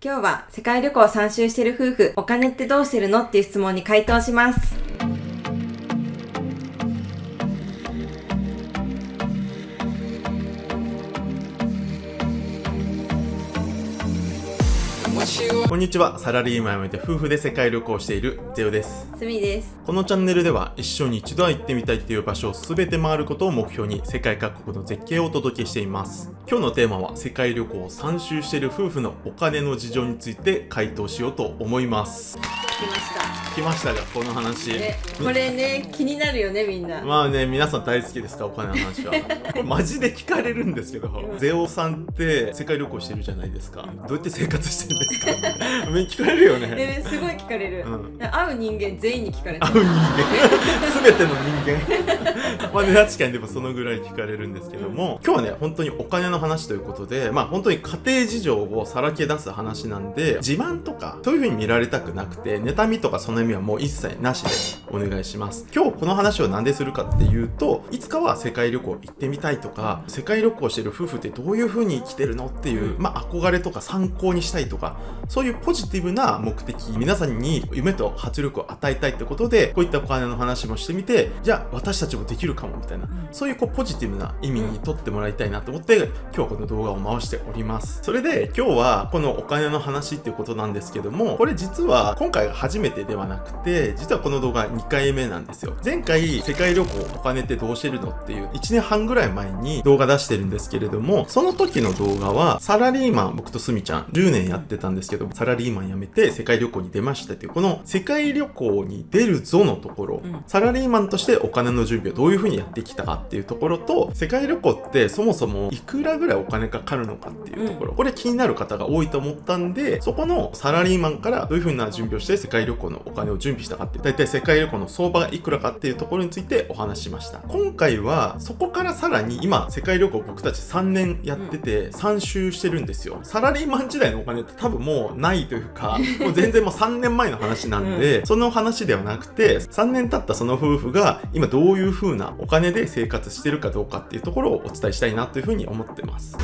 今日は世界旅行3周してる夫婦、お金ってどうしてるのっていう質問に回答します。こんにちは。サラリーマンを辞めて夫婦で世界旅行をしているゼオです。すみです。このチャンネルでは一生に一度は行ってみたいっていう場所を全て回ることを目標に世界各国の絶景をお届けしています。今日のテーマは世界旅行を3周している夫婦のお金の事情について回答しようと思います。来ましたが、この話、これね、気になるよね、みんな。まあね、皆さん大好きですか、お金の話は。これマジで聞かれるんですけど、ゼオさんって世界旅行してるじゃないですか。どうやって生活してるんですか聞かれるよね。すごい聞かれる、会う人間全員に聞かれてる。会う人間全ての人間まあね、確かにでもそのぐらい聞かれるんですけども、今日はね、本当にお金の話ということで、まあ本当に家庭事情をさらけ出す話なんで、自慢とかそういう風に見られたくなくて、妬みとかその意味はもう一切なしでお願いします。今日この話をなんでするかっていうと、いつかは世界旅行行ってみたいとか、世界旅行してる夫婦ってどういう風に生きてるのっていう、まあ憧れとか参考にしたいとか、そういうポジティブな目的、皆さんに夢と活力を与えたいってことで、こういったお金の話もしてみて、じゃあ私たちもできるかもみたいな、そういうポジティブな意味にとってもらいたいなと思って、今日はこの動画を回しております。それで今日はこのお金の話っていうことなんですけども、これ実は今回が初めてではなくて、実はこの動画2回目なんですよ。前回世界旅行お金ってどうしてるのっていう1年半ぐらい前に動画出してるんですけれども、その時の動画はサラリーマン、僕とスミちゃん10年やってたんですけど、サラリーマン辞めて世界旅行に出ましたっていう、この世界旅行に出るぞのところ、サラリーマンとしてお金の準備をどういう風にやってきたかっていうところと、世界旅行ってそもそもいくらぐらいお金かかるのかっていうところ、これ気になる方が多いと思ったんで、そこのサラリーマンからどういう風な準備をして世界旅行のお金を準備したかっていう、だいたい世界旅行の相場がいくらかっていうところについてお話ししました。今回はそこからさらに、今世界旅行僕たち3年やってて3周してるんですよ。サラリーマン時代のお金って多分もうないというか、もう全然もう3年前の話なんで、その話ではなくて、3年経ったその夫婦が今どういう風なお金で生活してるかどうかっていうところをお伝えしたいなという風に思ってます。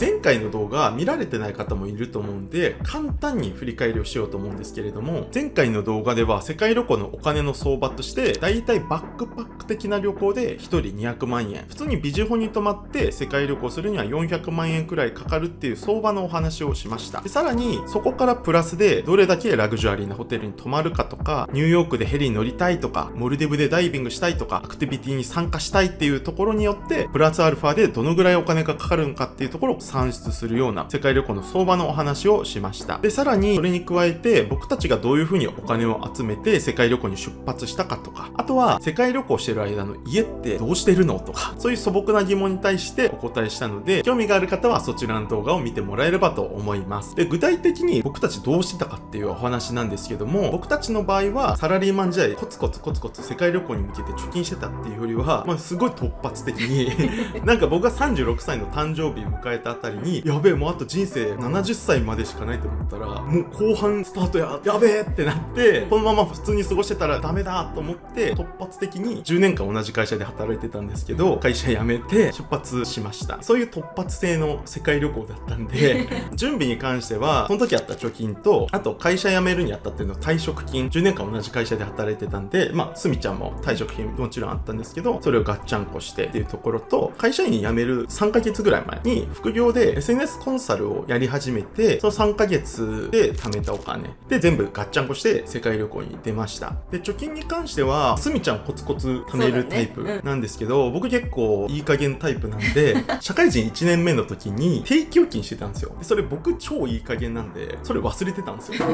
前回の動画見られてない方もいると思うんで、簡単に振り返りをしようと思うんですけれども、前回の動画では世界旅行のお金の相場として、だいたいバックパック的な旅行で1人200万円、普通にビジホに泊まって世界旅行するには400万円くらいかかるっていう相場のお話をしました。でさらにそこからプラスでどれだけラグジュアリーなホテルに泊まるかとか、ニューヨークでヘリに乗りたいとか、モルディブでダイビングしたいとか、アクティビティに参加したいっていうところによって、プラスアルファでどのぐらいお金がかかるのかっていうところを算出するような世界旅行の相場のお話をしました。でさらにそれに加えて、僕たちがどういう風にお金を集めて世界旅行に出発したかとか、あとは世界旅行してる間の家ってどうしてるのとか、そういう素朴な疑問に対してお答えしたので、興味がある方はそちらの動画を見てもらえればと思います。で具体的に僕たちどうしてたかっていうお話なんですけども、僕たちの場合はサラリーマン時代コツコツ世界旅行に向けて貯金してたっていうよりは、すごい突発的になんか僕が36歳の誕生日を迎えたあたりに、やべえ、もうあと人生70歳までしかないと思ったら、もう後半スタートやべえってなって、このまま普通に過ごしてたらダメだと思って、突発的に10年間同じ会社で働いてたんですけど、会社辞めて出発しました。そういう突発性の世界旅行だったんで準備に関してはその時あった貯金と、あと会社辞めるにあたっての退職金、10年間同じ会社で働いてたんで、スミちゃんも退職金もちろんあったんですけど、それをガッチャンコしてっていうところと、会社員辞める3ヶ月ぐらい前に副業で SNS コンサルをやり始めて、その3ヶ月で貯めたお金で全部ガッチャンコして世界旅行に出ました。で貯金に関してはスミちゃんコツコツ貯めるタイプなんですけど、僕結構いい加減タイプなんで社会人1年目の時に定期預金してたんですよ。でそれ僕超いい加減なんで、それ忘れてたんですよ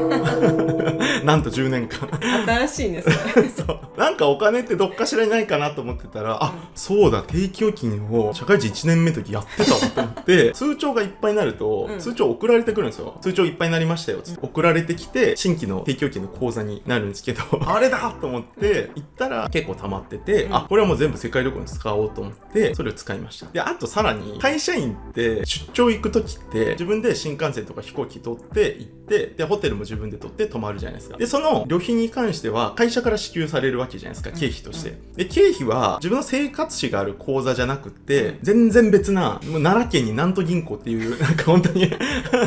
なんと10年間新しいんですねそうなんかお金ってどっかしらにないかなと思ってたら、そうだ、定期預金を社会人1年目の時やってたわと思って通帳帳がいっぱいになると、うん、通帳送られてくるんですよ。通帳いっぱいになりましたよ、送られてきて新規の提供機の口座になるんですけどあれだと思って行ったら結構溜まってて、あ、これはもう全部世界旅行に使おうと思ってそれを使いました。で、あとさらに会社員って出張行く時って自分で新幹線とか飛行機取って行って、でホテルも自分で取って泊まるじゃないですか。で、その旅費に関しては会社から支給されるわけじゃないですか、経費として。で、経費は自分の生活費がある口座じゃなくて全然別な、もう奈良県に南都銀行っていうなんか本当に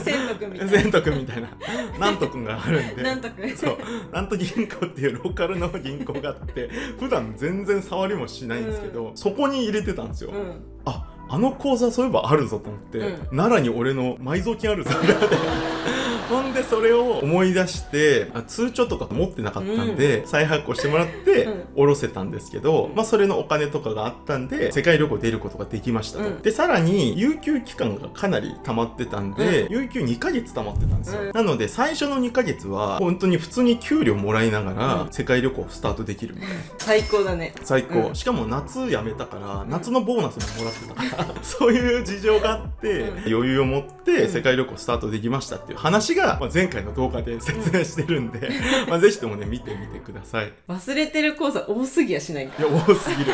千とくみたいな千とくみたいな南都くんがあるんでなんとくそう、南都銀行っていうローカルの銀行があって普段全然触りもしないんですけど、そこに入れてたんですよ。あの口座そういえばあるぞと思って、奈良に俺の埋蔵金あるぞってほんでそれを思い出して、通帳とか持ってなかったんで、再発行してもらって下ろせたんですけど、それのお金とかがあったんで世界旅行出ることができましたと。で、さらに有給期間がかなり溜まってたんで、有給2ヶ月溜まってたんですよ。なので最初の2ヶ月は本当に普通に給料もらいながら世界旅行スタートできるみたいな。最高だね。最高。しかも夏辞めたから夏のボーナスももらってたからそういう事情があって余裕を持って世界旅行スタートできましたっていう話が前回の動画で説明してるんでぜひともね見てみてください。忘れてる講座多すぎやしないか。いや、多すぎる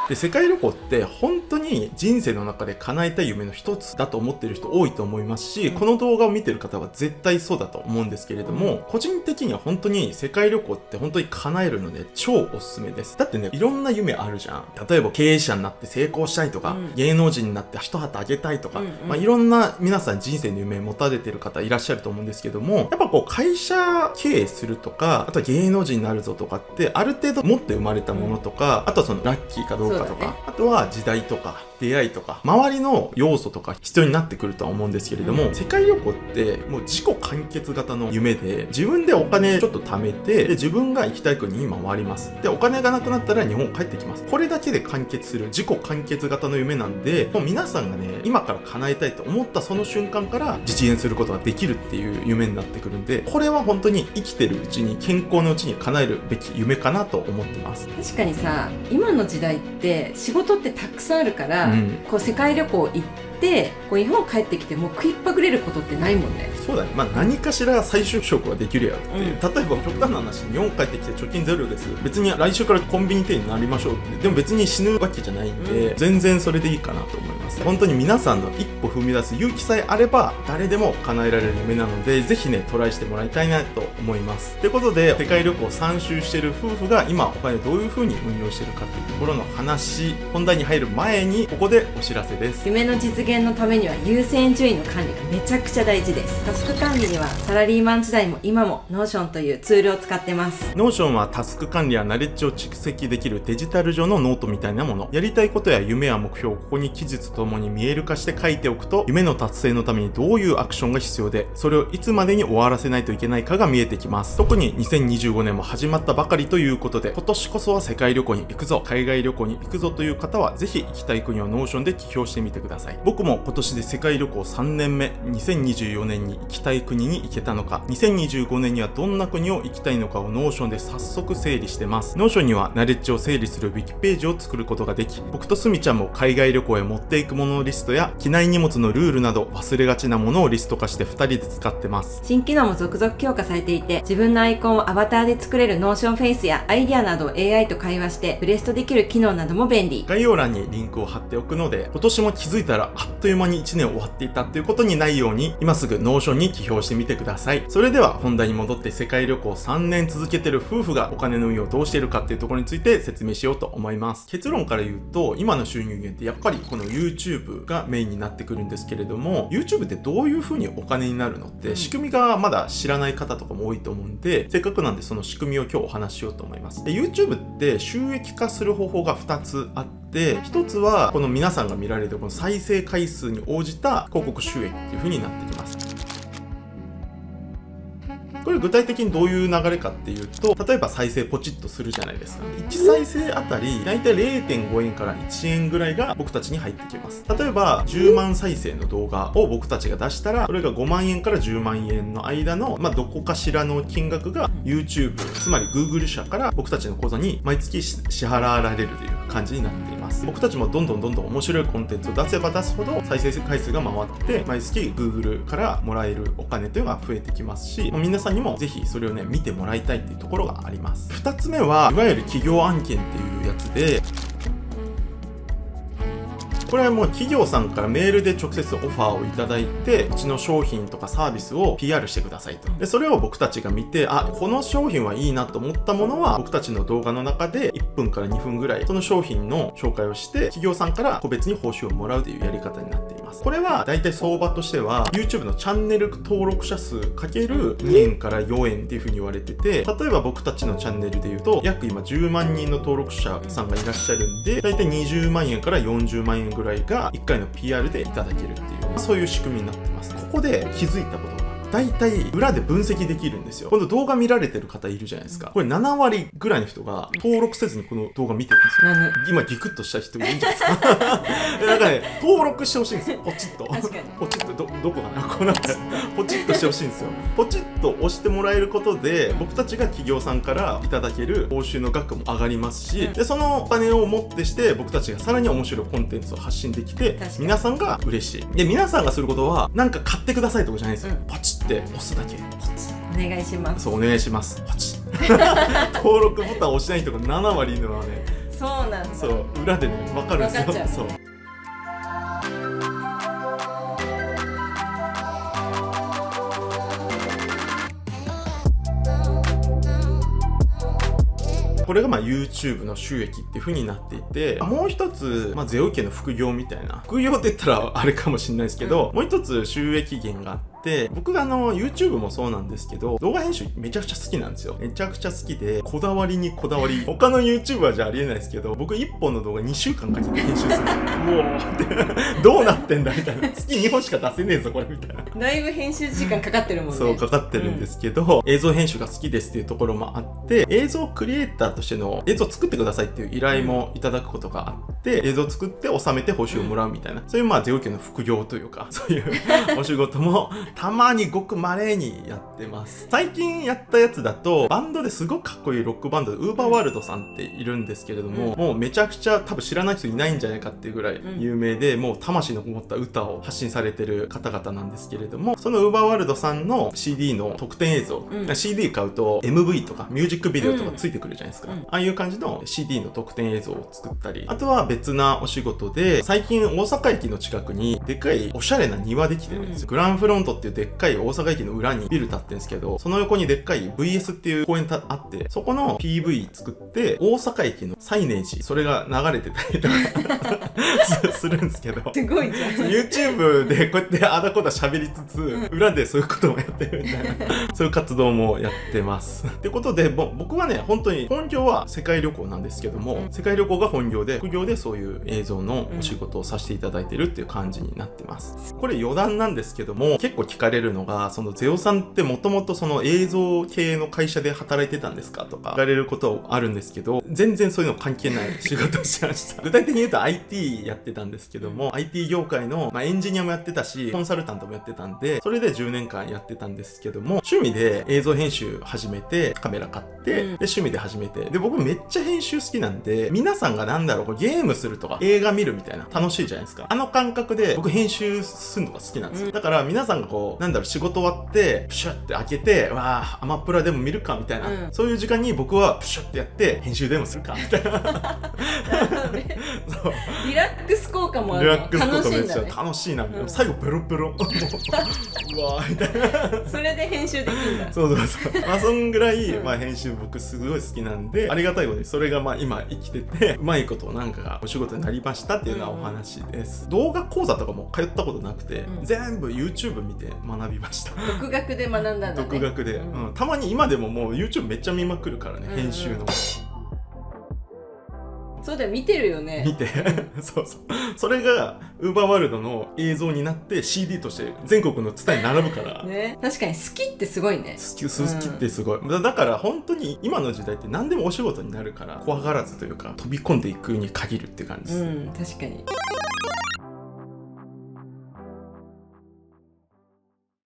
で、世界旅行って本当に人生の中で叶えたい夢の一つだと思ってる人多いと思いますし、この動画を見てる方は絶対そうだと思うんですけれども、個人的には本当に世界旅行って本当に叶えるので超おすすめです。だってね、いろんな夢あるじゃん。例えば経営者になって成功したいとか、芸能人になって一旗あげたいとか、いろんな皆さん人生の夢持たれてる方いらっしゃると思うんですけども、やっぱこう会社経営するとか、あとは芸能人になるぞとかってある程度持って生まれたものとか、あとはそのラッキーかどうかとか、あとは時代とか出会いとか周りの要素とか必要になってくるとは思うんですけれども、世界旅行ってもう自己完結型の夢で、自分でお金ちょっと貯めて、で自分が行きたい国に回ります。でお金がなくなったら日本帰ってきます。これだけで完結する自己完結型の夢なんで、もう皆さんがね今から叶えたいと思ったその瞬間から実現することができるっていう夢になってくるんで、これは本当に生きてるうちに健康のうちに叶えるべき夢かなと思ってます。確かにさ、今の時代って仕事ってたくさんあるから、こう世界旅行行ってこう日本帰ってきても食いっぱぐれることってないもんね。そうだね。何かしら再就職はできるやろっていう、例えば極端な話、日本帰ってきて貯金ゼロです、別に来週からコンビニ店になりましょうって、でも別に死ぬわけじゃないんで、全然それでいいかなと思います。本当に皆さんの一歩踏み出す勇気さえあれば誰でも叶えられる夢なので、ぜひねトライしてもらいたいなと思います。ということで、世界旅行3周している夫婦が今お金どういう風に運用しているかっていうところの話、本題に入る前にここでお知らせです。夢の実現のためには優先順位の管理がめちゃくちゃ大事です。タスク管理にはサラリーマン時代も今も Notion というツールを使ってます。 Notion はタスク管理やナレッジを蓄積できるデジタル上のノートみたいなもの。やりたいことや夢や目標をここに記述ともに見える化して書いておくと、夢の達成のためにどういうアクションが必要で、それをいつまでに終わらせないといけないかが見えてきます。特に2025年も始まったばかりということで、今年こそは世界旅行に行くぞ、海外旅行に行くぞという方はぜひ行きたい国を Notion で記表してみてください。僕も今年で世界旅行3年目、2024年に行きたい国に行けたのか、2025年にはどんな国を行きたいのかを Notion で早速整理してます。 Notion にはナレッジを整理するウィキページを作ることができ、僕とすみちゃんも海外旅行へ持っていくもののリストや機内荷物のルールなど忘れがちなものをリスト化して2人で使ってます。新機能も続々強化されていて、自分のアイコンをアバターで作れる Notion フェイスやアイデアなどを AI と会話してブレストできる機能なども便利。概要欄にリンクを貼っておくので、今年も気づいたらあっという間に1年終わっていたっていうことにないように、今すぐ Notion に記表してみてください。それでは本題に戻って、世界旅行3年続けてる夫婦がお金の運用をどうしているかっていうところについて説明しようと思います。結論から言うと、今の収入源ってやっぱりこの YouTube がメインになってくるんですけれども、 YouTube ってどういう風にお金になるのって仕組みがまだ知らない方とかも多いと思うんで、せっかくなんでその仕組みを今日お話ししようと思います。で、 YouTube って収益化する方法が2つあって、1つはこの皆さんが見られるこの再生回数に応じた広告収益っていう風になってきます。これ具体的にどういう流れかっていうと、例えば再生ポチッとするじゃないですか。1再生あたりだいたい 0.5 円から1円ぐらいが僕たちに入ってきます。例えば10万再生の動画を僕たちが出したら、それが5万円から10万円の間のどこかしらの金額が YouTube、つまり Google 社から僕たちの口座に毎月支払われるという感じになっています。ます。僕たちもどんどん面白いコンテンツを出せば出すほど再生回数が回って毎月 Google からもらえるお金というのが増えてきますし、皆さんにもぜひそれをね見てもらいたいっていうところがあります。2つ目はいわゆる企業案件っていうやつで、これはもう企業さんからメールで直接オファーをいただいて、うちの商品とかサービスを PR してくださいと。で、それを僕たちが見て、この商品はいいなと思ったものは、僕たちの動画の中で1分から2分ぐらい、その商品の紹介をして、企業さんから個別に報酬をもらうというやり方になっています。これは、だいたい相場としては、YouTube のチャンネル登録者数かける2円から4円っていう風に言われてて、例えば僕たちのチャンネルで言うと、約今10万人の登録者さんがいらっしゃるんで、だいたい20万円から40万円ぐらいが1回の PR でいただけるっていう、そういう仕組みになってます。ここで気づいたことが大体裏で分析できるんですよ。この動画見られてる方いるじゃないですか。これ7割ぐらいの人が登録せずにこの動画見てるんですよ。今ギクッとした人もいるんじゃないですか。なんかね、登録してほしいんですよ。ポチッと。ポチッと、どこかな、こうなんかポチッとしてほしいんですよ。ポチッと押してもらえることで、僕たちが企業さんからいただける報酬の額も上がりますし、で、そのお金をもってして僕たちがさらに面白いコンテンツを発信できて、皆さんが嬉しい。で、皆さんがすることは、なんか買ってくださいってことじゃないんですよ。ポチッって押すだけ。お願いします。そう、お願いします。ポチ登録ボタンを押しない人が7割いるのはね、そうなんだ。そう、裏でね、分かるんですよ。そう。これがYouTube の収益っていう風になっていて、もう一つ、ゼオ家の副業みたいな。副業って言ったらあれかもしれないですけど、もう一つ収益源があって、僕がYouTube もそうなんですけど、動画編集めちゃくちゃ好きなんですよ。めちゃくちゃ好きで、こだわりにこだわり。他の YouTuber じゃありえないですけど、僕1本の動画2週間かけて編集する。もうってどうなってんだみたいな。月2本しか出せねえぞこれみたいな。だいぶ編集時間かかってるもんね。そう、かかってるんですけど、映像編集が好きですっていうところもあって、映像クリエイターとしての映像を作ってくださいっていう依頼もいただくことがあって、映像を作って収めて報酬をもらうみたいな、そういうゼオ家の副業というか、そういうお仕事もたまにごく稀にやってます。最近やったやつだと、バンドですごくかっこいいロックバンドで UVERWORLD さんっているんですけれども、もうめちゃくちゃ多分知らない人いないんじゃないかっていうぐらい有名で、もう魂のこもった歌を発信されてる方々なんですけれども、その UVERWORLD さんの CD の特典映像、CD 買うと MV とかミュージックビデオとかついてくるじゃないですか。ああいう感じの CD の特典映像を作ったり、あとは別なお仕事で、最近大阪駅の近くにでっかいおしゃれな庭できてるんですよ。グランフロントっていうでっかい大阪駅の裏にビル建ってるんですけど、その横にでっかい VS っていう公園あって、そこの PV 作って大阪駅のサイネージ、それが流れてたりとかするんですけど、すごいじゃん。YouTube でこうやってあだこだ喋りつつ、裏でそういうこともやってるみたいなそういう活動もやってますってことで、僕はね、本当に本業は世界旅行なんですけども、世界旅行が本業で、副業でそういう映像のお仕事をさせていただいてるっていう感じになってます。これ余談なんですけども、結構聞かれるのが、そのゼオさんってもともとその映像系の会社で働いてたんですかとか聞かれることあるんですけど、全然そういうの関係ない仕事をしてました。具体的に言うと IT やってたんですけども、IT 業界の、エンジニアもやってたし、コンサルタントもやってたんで、それで10年間やってたんですけども、趣味で映像編集始めて、カメラ買って、で趣味で始めて、で僕めっちゃ編集好きなんで、皆さんがこうゲームするとか映画見るみたいな楽しいじゃないですか。あの感覚で僕編集するのが好きなんですよ。だから皆さんがこう仕事終わってプシュって開けて、わあアマプラでも見るかみたいな、そういう時間に僕はプシュってやって編集でもするかみたいなそうリラックス効果もあるの。リラックス効果めっちゃ楽しいんだね。楽しいな、最後ペロペロうわーみたいなそれで編集できるんだ。そうそんぐらい、編集僕すごい好きなんで、ありがたいことにそれが今生きてて、うまいことお仕事になりましたっていうのはお話です。動画講座とかも通ったことなくて、全部 YouTube 見て学びました。独学で学んだんだね。独学で、たまに今でももう YouTube めっちゃ見まくるからね、編集の。そうだよ、見てるよね。見てそうそれが UVERWORLD の映像になって CD として全国のツタに並ぶからね、確かに好きってすごいね。好きってすごい、だから本当に今の時代って何でもお仕事になるから怖がらずというか飛び込んでいくに限るって感じです、確かに。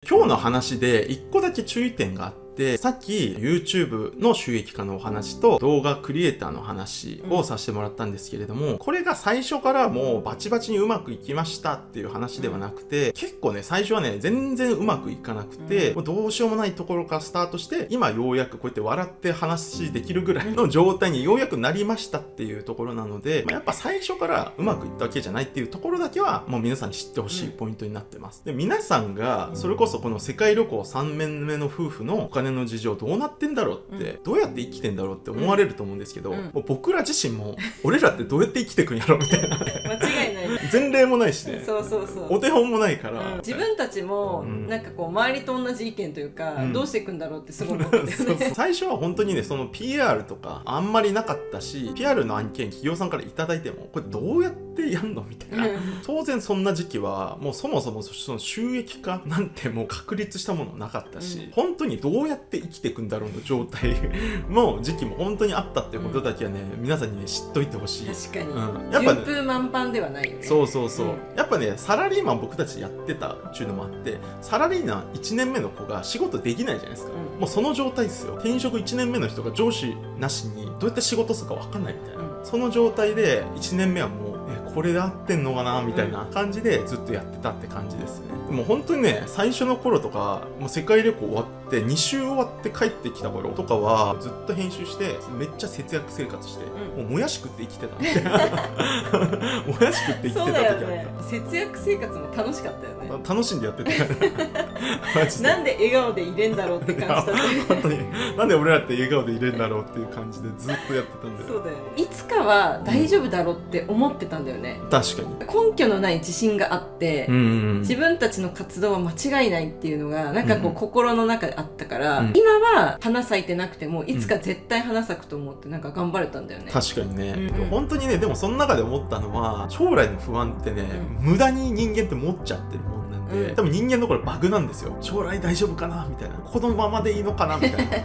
今日の話で一個だけ注意点があって、、さっき YouTube の収益化のお話と動画クリエイターの話をさせてもらったんですけれども、これが最初からもうバチバチにうまくいきましたっていう話ではなくて、結構ね最初はね全然うまくいかなくて、もうどうしようもないところからスタートして、今ようやくこうやって笑って話できるぐらいの状態にようやくなりましたっていうところなので、やっぱ最初からうまくいったわけじゃないっていうところだけはもう皆さんに知ってほしいポイントになってます。で、皆さんがそれこそこの世界旅行3年目の夫婦のお金の事情どうなってんだろうって、どうやって生きてんだろうって思われると思うんですけど、もう僕ら自身も俺らってどうやって生きてくんやろみたいな間違いない前例もないしね、そうそうそう、お手本もないから、自分たちもなんかこう周りと同じ意見というか、どうしていくんだろうってすごい思ったんだよね。そう最初は本当にね、その PR とかあんまりなかったし、 PR の案件企業さんからいただいてもこれどうやってやんのみたいな、当然そんな時期はもうそもそもその収益化なんてもう確立したものなかったし、本当にどうやって生きていくんだろうの状態の時期も本当にあったっていうことだけはね、皆さんにね知っといてほしい。確かに、やっぱね、順風満帆ではないよね。そうそうそう、やっぱねサラリーマン僕たちやってたっていうのもあって、サラリーマン1年目の子が仕事できないじゃないですか、もうその状態ですよ。転職1年目の人が上司なしにどうやって仕事するか分かんないみたいな、その状態で1年目はもうこれで合ってんのかなみたいな感じでずっとやってたって感じですね。でも本当にね、最初の頃とかもう世界旅行終わって2週終わって帰ってきた頃とかはずっと編集してめっちゃ節約生活して、もうもやし食って生きてたみたいなもやし食って生きてた時あった。そうだよね、節約生活も楽しかったよね。楽しんでやってたなんで笑顔でいれんだろうって感じだったね本当になんで俺らって笑顔でいれんだろうっていう感じでずっとやってたんだよ。そうだよね、いつかは大丈夫だろうって思ってたんだよね。確かに根拠のない自信があって、自分たちの活動は間違いないっていうのがなんかこう心の中であったから、今は花咲いてなくてもいつか絶対花咲くと思ってなんか頑張れたんだよね。確かにね、本当にね、でもその中で思ったのは将来の不安ってね、無駄に人間って持っちゃってるもんなんで、多分人間のこれバグなんですよ。将来大丈夫かなみたいな、このままでいいのかなみたいな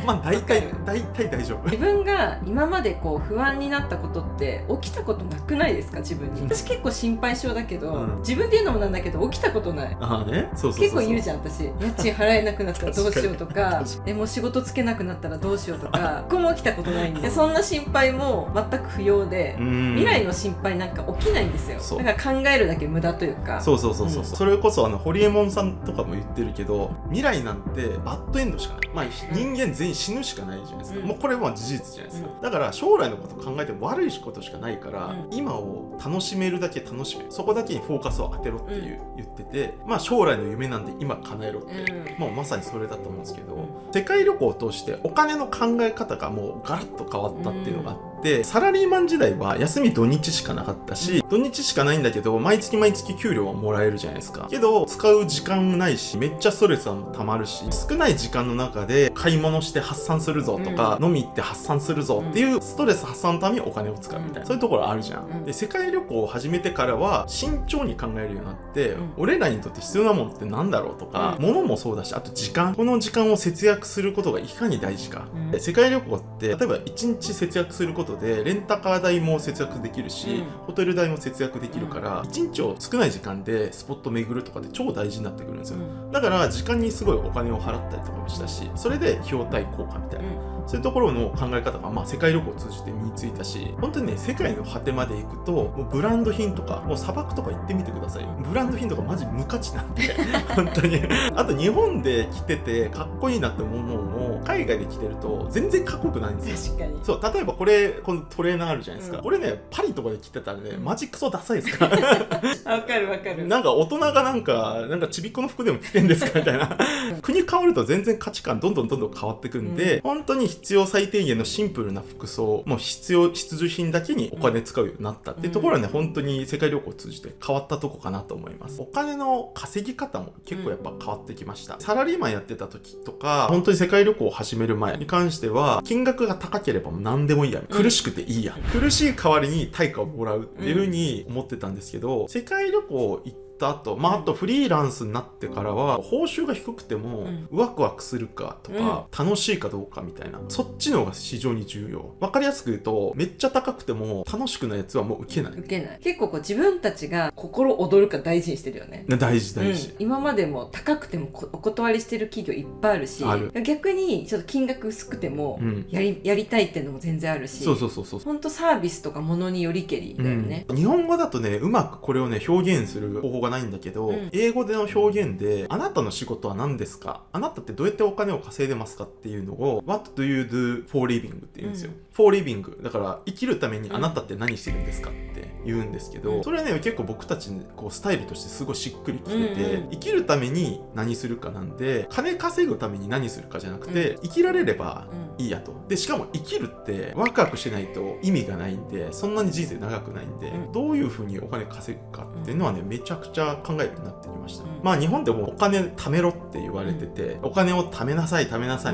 まあ大体大丈夫。自分が今までこう不安になったことって起きたことなくないですか？自分に。私結構心配性だけど、自分で言うのもなんだけど起きたことない。ああね、そう結構言うじゃん私。家賃払えなくなったらどうしようとかでも仕事つけなくなったらどうしようとかここも起きたことないんで、そんな心配も全く不要で、未来の心配なんか起きないんですよ。だから考えるだけ無駄というか。そう、それこそホリエモンさんとかも言ってるけど、未来なんてバッドエンドしかない、まあ人間全員死ぬしかないじゃないですか、もうこれは事実じゃないですか、だから将来のこと考えても悪いことしかないから、今を楽しめるだけ楽しめる、そこだけにフォーカスを当てろって言ってて、まあ将来の夢なんで今叶えろって、もうまさにそれだと思うんですけど、世界旅行を通してお金の考え方がもうガラッと変わったっていうのがあって、サラリーマン時代は休み土日しかなかったし、土日しかないんだけど毎月給料はもらえるじゃないですか。けど使う時間もないし、めっちゃストレスはたまるし、少ない時間の中で買い物して発散するぞとか、飲み行って発散するぞっていうストレス発散のためにお金を使うみたいな、そういうところあるじゃん。で、世界旅行を始めてからは慎重に考えるようになって、俺らにとって必要なものってなんだろうとか、物もそうだし、あと時間、この時間を節約することがいかに大事か。世界旅行って例えば1日節約することでレンタカー代も節約できるし、ホテル代も節約できるから、1日を少ない時間でスポット巡るとかって超大事になってくるんですよ。だから時間にすごいお金を払ったりとかもしたし、それで費用対効果みたいな、そういうところの考え方が、まあ、世界旅行を通じて身についたし、本当にね、世界の果てまで行くともうブランド品とか、もう砂漠とか行ってみてください。ブランド品とかマジ無価値なんで本当にあと日本で着ててかっこいいなって思うものも海外で着てると全然かっこよくないんですよ。確かに。そう、例えばこのトレーナーあるじゃないですか、これねパリとかで着てたらね、マジクソダサいですからわかるわかる。なんか大人がなんかちびっこの服でも着てんですかみたいな国変わると全然価値観どんどん変わってくんで、本当に必要最低限のシンプルな服装、もう必需品だけにお金使うようになったっていうところはね、本当に世界旅行を通じて変わったとこかなと思います。お金の稼ぎ方も結構やっぱ変わってきました。サラリーマンやってた時とか、本当に世界旅行を始める前に関しては、金額が高ければもう何でもいいや、苦しくていいや、苦しい代わりに対価をもらうっていう風に思ってたんですけど、世界旅行行ったった後、あとフリーランスになってからは報酬が低くてもワクワクするかとか、楽しいかどうかみたいな、そっちの方が非常に重要。わかりやすく言うと、めっちゃ高くても楽しくないやつはもう受けない。結構自分たちが心躍るか大事にしてるよね。大事。今までも高くてもお断りしてる企業いっぱいあるし、逆にちょっと金額薄くてもやりたいっていうのも全然あるし、そうほんとサービスとかものによりけりだよね。日本語だとね、うまくこれをね表現する方法がないんだけど、英語での表現で、あなたの仕事は何ですか、あなたってどうやってお金を稼いでますかっていうのを What do you do for living って言うんですよ。for living だから生きるためにあなたって何してるんですかって言うんですけど、それはね結構僕たちこうスタイルとしてすごいしっくりきてて、生きるために何するかなんで、金稼ぐために何するかじゃなくて、生きられればいいやと。でしかも生きるってワクワクしないと意味がないんで、そんなに人生長くないんで、どういう風にお金稼ぐかっていうのはねめちゃくちゃ考えるようになってきました。日本でもお金貯めろって言われてて、お金を貯めなさい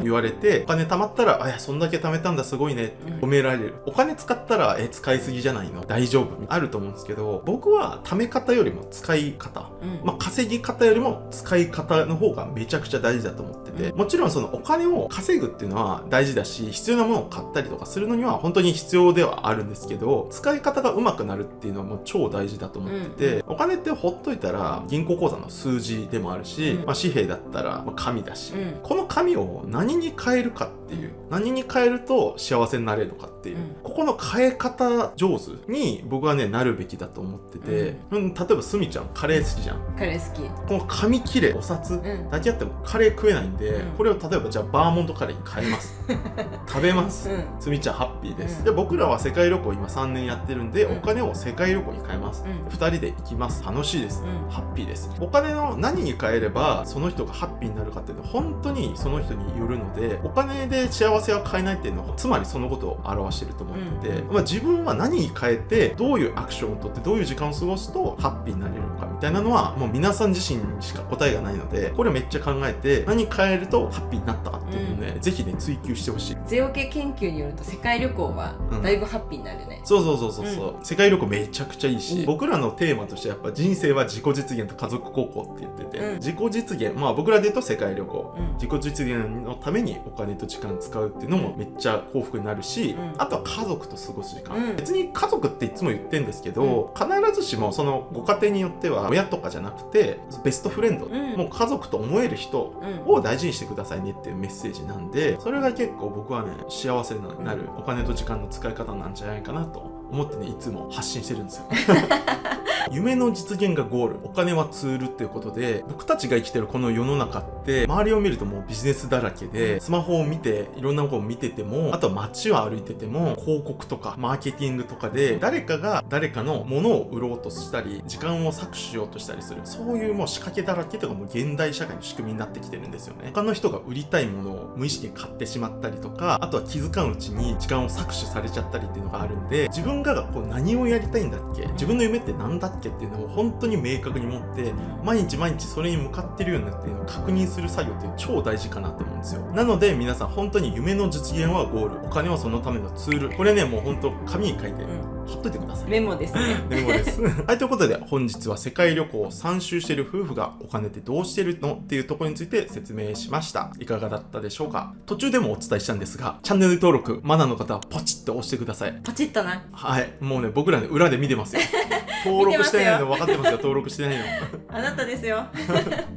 言われて、お金貯まったら、いやそんだけ貯めたんだすごいねって褒められる。お金使ったら使いすぎじゃないの大丈夫あると思うんですけど、僕は貯め方よりも使い方、稼ぎ方よりも使い方の方がめちゃくちゃ大事だと思ってて、もちろんそのお金を稼ぐっていうのは大事だし、必要なものを買ったりとかするのには本当に必要ではあるんですけど、使い方が上手くなるっていうのはもう超大事だと思ってて、お金ってほっといたら銀行口座の数字でもあるし、紙幣だったら紙だし、この紙を何に変えるかっていう、何に変えると幸せになれるのかっていう、ここの変え方上手に僕はねなるべきだと思ってて、例えばすみちゃんカレー好きじゃん。カレー好き。この紙切れお札だけあってもカレー食えないんで、これを例えばじゃあバーモントカレーに変えます食べます、すみちゃんハッピーです。で僕らは世界旅行今3年やってるんで、お金を世界旅行に変えます、2人で行きます、楽しいです、ハッピーです。お金の何に変えればその人がハッピーになるかっていうのは本当にその人によるので、お金で幸せは買えないっていうのはつまりそのことを表してると思ってて、自分は何に変えてどういうアクションを取ってどういう時間を過ごすとハッピーになれるのかみたいなのはもう皆さん自身にしか答えがないので、これをめっちゃ考えて何変えるとハッピーになったかっていうのをね、ぜひね追求してほしい。ゼオ系研究によると世界旅行はだいぶハッピーになるね。そう、世界旅行めちゃくちゃいいし、僕らのテーマとしてやっぱ人生は自己実現と家族孝行って言ってて、自己実現、僕らで言うと世界旅行、自己実現のためにお金と時間使うっていうのもめっちゃ幸福になるし、あとは家族と過ごす時間、別に家族っていつも言ってるんですけど、必ずしもそのご家庭によっては親とかじゃなくてベストフレンド、もう家族と思える人を大事にしてくださいねっていうメッセージなんで、それが結構僕はね幸せになるお金と時間の使い方なんじゃないかなと思ってね、いつも発信してるんですよ夢の実現がゴール、お金はツールっていうことで、僕たちが生きてるこの世の中って周りを見るともうビジネスだらけで、スマホを見ていろんなものを見てても、あとは街を歩いてても広告とかマーケティングとかで誰かが誰かのものを売ろうとしたり時間を搾取しようとしたりする、そういうもう仕掛けだらけとかもう現代社会の仕組みになってきてるんですよね。他の人が売りたいものを無意識に買ってしまったりとか、あとは気づかんうちに時間を搾取されちゃったりっていうのがあるんで、自分がこう何をやりたいんだっけ、自分の夢って何だっけっていうのを本当に明確に持って毎日それに向かってるようになっていうのを確認する作業って超大事かなと思うんですよ。なので皆さん本当に夢の実現はゴール、お金はそのためのツール、これねもう本当紙に書いて貼っといてください。メモですねメモですはい、ということで本日は世界旅行を3周している夫婦がお金ってどうしてるのっていうところについて説明しました。いかがだったでしょうか。途中でもお伝えしたんですが、チャンネル登録まだの方はポチッと押してください。ポチッとな。はい、もうね僕らね裏で見てますよ登録してないの分かってますよ登録してないのあなたですよ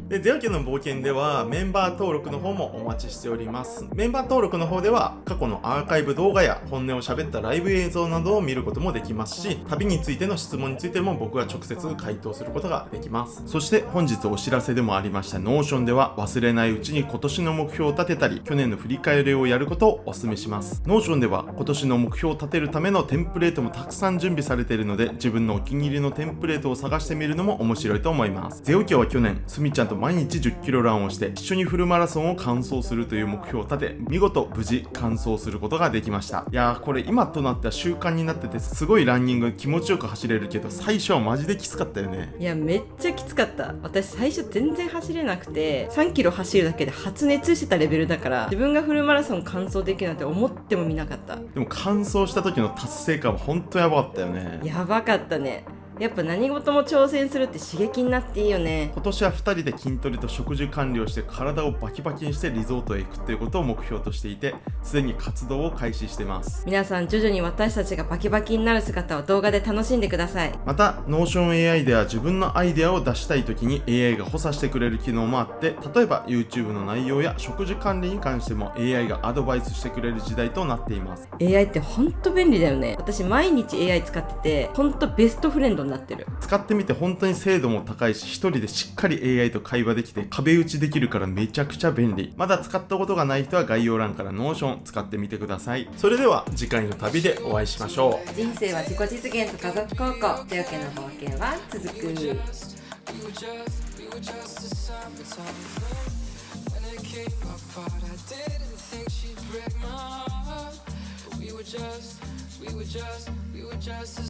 でゼオ家の冒険ではメンバー登録の方もお待ちしております。メンバー登録の方では過去のアーカイブ動画や本音を喋ったライブ映像などを見ることもできますし、旅についての質問についても僕が直接回答することができます。そして本日お知らせでもありました Notion では忘れないうちに今年の目標を立てたり去年の振り返りをやることをお勧めします。 Notion では今年の目標を立てるためのテンプレートもたくさん準備されているので、自分のお気に入りのテンプレートを探してみるのも面白いと思います。ゼオ家は去年すみちゃんと毎日10キロランをして一緒にフルマラソンを完走するという目標を立て、見事無事完走することができました。いやーこれ今となっては習慣になっててすごいランニング気持ちよく走れるけど、最初はマジできつかったよね。いやめっちゃきつかった。私最初全然走れなくて3キロ走るだけで発熱してたレベルだから、自分がフルマラソン完走できるなんて思ってもみなかった。でも完走した時の達成感は本当やばかったよね。やばかったね。やっぱ何事も挑戦するって刺激になっていいよね。今年は2人で筋トレと食事管理をして体をバキバキにしてリゾートへ行くっていうことを目標としていて、すでに活動を開始してます。皆さん徐々に私たちがバキバキになる姿を動画で楽しんでください。また NotionAI では自分のアイデアを出したい時に AI が補佐してくれる機能もあって、例えば YouTube の内容や食事管理に関しても AI がアドバイスしてくれる時代となっています。 AI ってほんと便利だよね。私毎日 AI 使っててほんとベストフレンドになってる。使ってみて本当に精度も高いし、一人でしっかり AI と会話できて壁打ちできるからめちゃくちゃ便利。まだ使ったことがない人は概要欄から Notion 使ってみてください。それでは次回の旅でお会いしましょう。人生は自己実現と家族孝行。というわけの冒険は続く。We were just